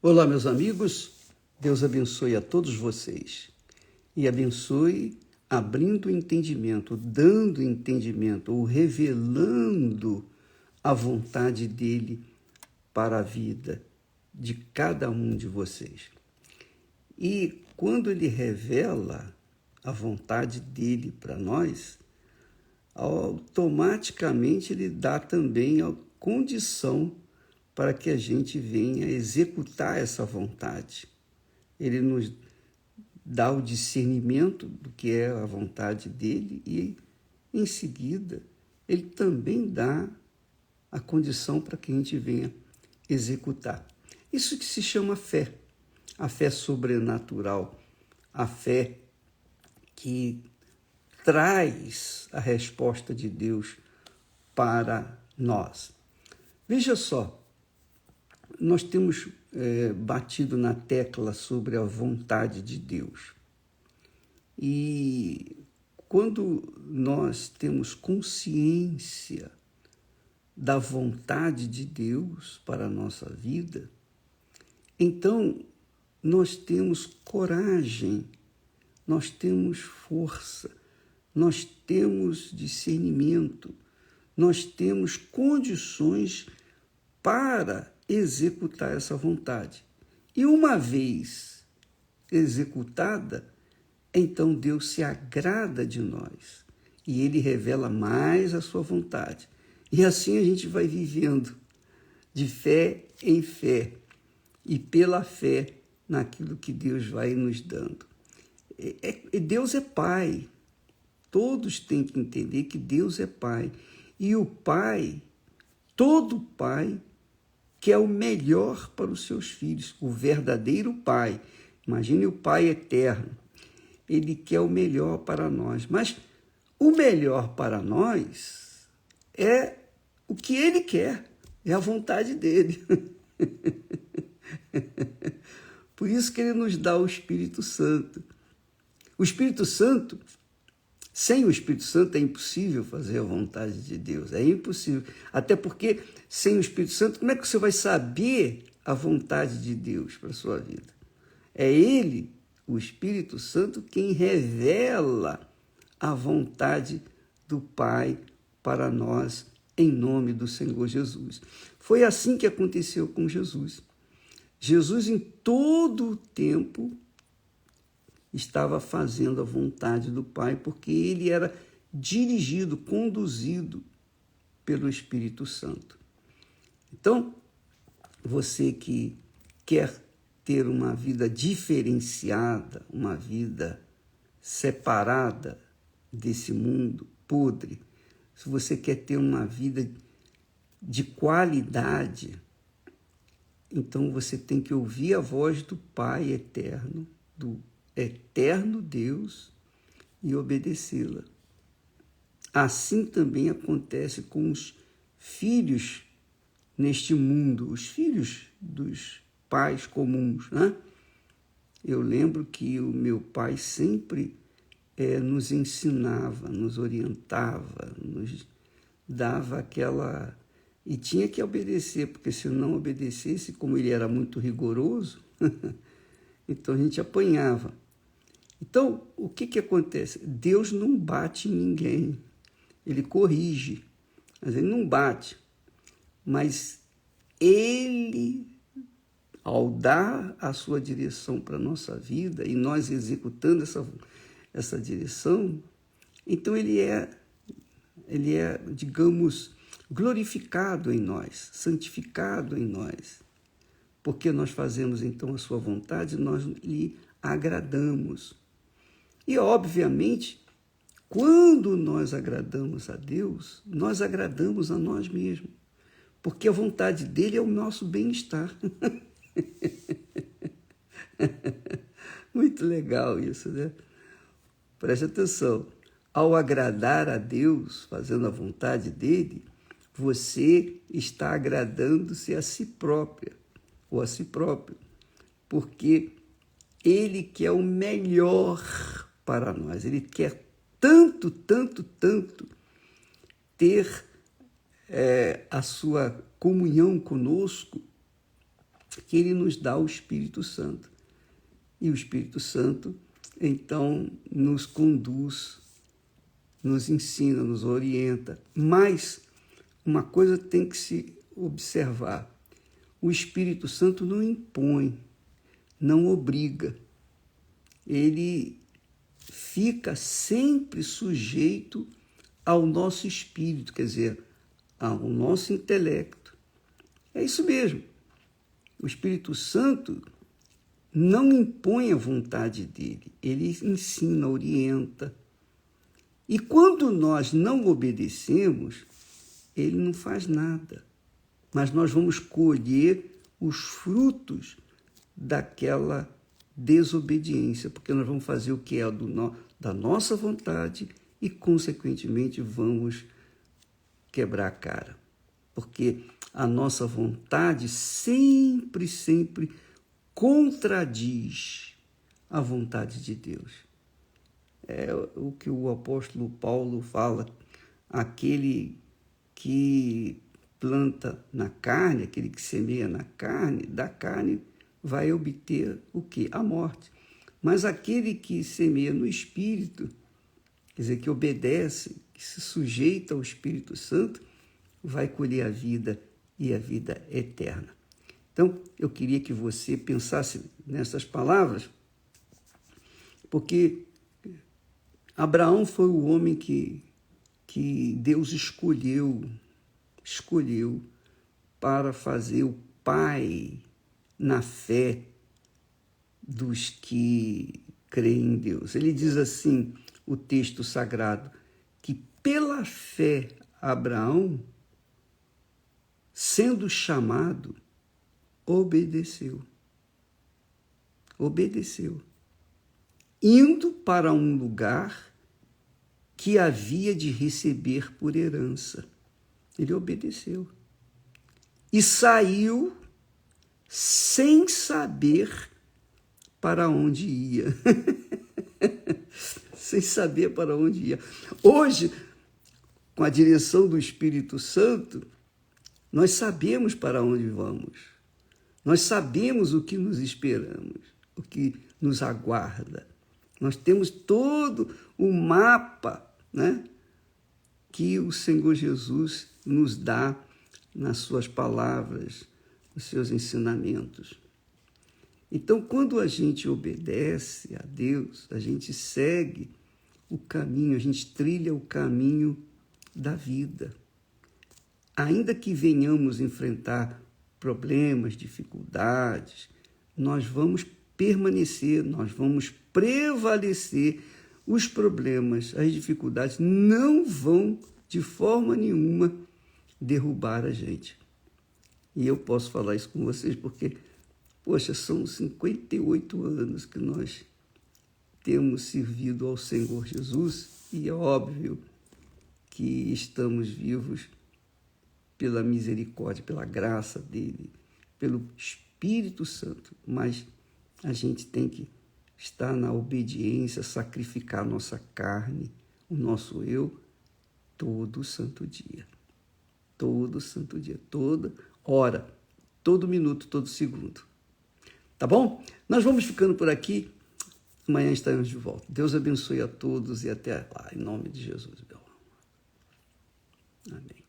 Olá, meus amigos, Deus abençoe a todos vocês e abençoe abrindo o entendimento, dando entendimento ou revelando a vontade dele para a vida de cada um de vocês. E quando ele revela a vontade dele para nós, automaticamente ele dá também a condição para que a gente venha executar essa vontade. Ele nos dá o discernimento do que é a vontade dele e, em seguida, ele também dá a condição para que a gente venha executar. Isso que se chama fé, a fé sobrenatural, a fé que traz a resposta de Deus para nós. Veja só, nós temos batido na tecla sobre a vontade de Deus. E quando nós temos consciência da vontade de Deus para a nossa vida, então nós temos coragem, nós temos força, nós temos discernimento, nós temos condições para executar essa vontade. E uma vez executada, então Deus se agrada de nós e ele revela mais a sua vontade. E assim a gente vai vivendo de fé em fé e pela fé naquilo que Deus vai nos dando. Deus é Pai. Todos têm que entender que Deus é Pai. E o Pai, todo Pai, quer o melhor para os seus filhos, o verdadeiro Pai. Imagine o Pai eterno. Ele quer o melhor para nós. Mas o melhor para nós é o que ele quer, é a vontade dele. Por isso que ele nos dá o Espírito Santo. O Espírito Santo, sem o Espírito Santo é impossível fazer a vontade de Deus, é impossível. Até porque sem o Espírito Santo, como é que você vai saber a vontade de Deus para a sua vida? É ele, o Espírito Santo, quem revela a vontade do Pai para nós, em nome do Senhor Jesus. Foi assim que aconteceu com Jesus. Jesus, em todo o tempo, estava fazendo a vontade do Pai, porque ele era dirigido, conduzido pelo Espírito Santo. Então, você que quer ter uma vida diferenciada, uma vida separada desse mundo podre, se você quer ter uma vida de qualidade, então você tem que ouvir a voz do Pai eterno, do eterno Deus, e obedecê-la. Assim também acontece com os filhos neste mundo, os filhos dos pais comuns, né? Eu lembro que o meu pai sempre nos ensinava, nos orientava, nos dava aquela... E tinha que obedecer, porque se não obedecesse, como ele era muito rigoroso, então a gente apanhava. Então, o que acontece? Deus não bate em ninguém, ele corrige, mas ele não bate. Mas ele, ao dar a sua direção para a nossa vida e nós executando essa direção, então ele é, digamos, glorificado em nós, santificado em nós. Porque nós fazemos então a sua vontade, nós lhe agradamos. E, obviamente, quando nós agradamos a Deus, nós agradamos a nós mesmos. Porque a vontade dele é o nosso bem-estar. Muito legal isso, né? Preste atenção. Ao agradar a Deus, fazendo a vontade dele, você está agradando-se a si própria ou a si próprio, porque ele quer o melhor para nós. Ele quer tanto, tanto, tanto ter a sua comunhão conosco, que ele nos dá o Espírito Santo. E o Espírito Santo, então, nos conduz, nos ensina, nos orienta. Mas uma coisa tem que se observar: o Espírito Santo não impõe, não obriga. Ele fica sempre sujeito ao nosso espírito, quer dizer, ao nosso intelecto. É isso mesmo. O Espírito Santo não impõe a vontade dele, ele ensina, orienta. E quando nós não obedecemos, ele não faz nada. Mas nós vamos colher os frutos daquela desobediência, porque nós vamos fazer o que é da nossa vontade e, consequentemente, vamos quebrar a cara. Porque a nossa vontade sempre, sempre contradiz a vontade de Deus. É o que o apóstolo Paulo fala: aquele que planta na carne, aquele que semeia na carne, da carne vai obter o quê? A morte. Mas aquele que semeia no Espírito, quer dizer, que obedece, que se sujeita ao Espírito Santo, vai colher a vida e a vida eterna. Então, eu queria que você pensasse nessas palavras, porque Abraão foi o homem que Deus escolheu para fazer o pai na fé dos que creem em Deus. Ele diz assim, o texto sagrado, que pela fé Abraão, sendo chamado, obedeceu, indo para um lugar que havia de receber por herança. Ele obedeceu. E saiu sem saber para onde ia. Sem saber para onde ia. Hoje, com a direção do Espírito Santo, nós sabemos para onde vamos. Nós sabemos o que nos esperamos, o que nos aguarda. Nós temos todo o mapa, né, que o Senhor Jesus nos dá nas suas palavras, nos seus ensinamentos. Então, quando a gente obedece a Deus, a gente segue o caminho, a gente trilha o caminho da vida. Ainda que venhamos enfrentar problemas, dificuldades, nós vamos permanecer, nós vamos prevalecer. Os problemas, as dificuldades não vão, de forma nenhuma, derrubar a gente. E eu posso falar isso com vocês porque, poxa, são 58 anos que nós temos servido ao Senhor Jesus e é óbvio que estamos vivos pela misericórdia, pela graça dele, pelo Espírito Santo, mas a gente tem que estar na obediência, sacrificar a nossa carne, o nosso eu, todo santo dia. Todo santo dia, toda hora, todo minuto, todo segundo. Tá bom? Nós vamos ficando por aqui. Amanhã estaremos de volta. Deus abençoe a todos e até lá, em nome de Jesus. Amém.